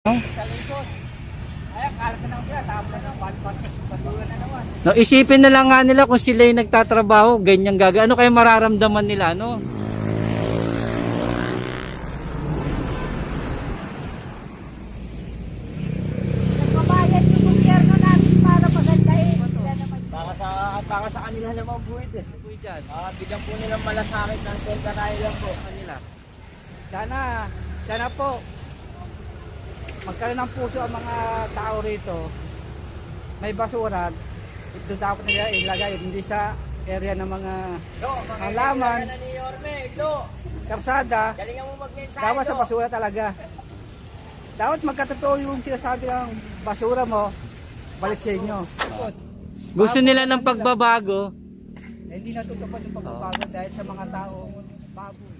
Sa likod. Ay, akala ka nang sila, tapos na, basura na naman. No, isipin na lang nga nila kung sila yung nagtatrabaho, ganyan gaga. Ano kaya mararamdaman nila, no? Nagbabayad yung gobyerno natin para pagandahin. Sila naman. Baka sa kanila naman buwid eh. Dyan, Bigyan po nilang malasakit ng Senta Island po. kanila. Sana po, magkaroon ng puso ang mga tao rito. May basura, ito dapat nila ilagay, hindi sa area ng mga halaman, karsada. Galingan mo magmensahe. Dapat sa basura talaga. Dapat magkatotoo yung sinasabi ng basura mo, balik sa inyo. Gusto nila ng pagbabago. Hindi natutupad yung pagbabago dahil sa mga tao baboy.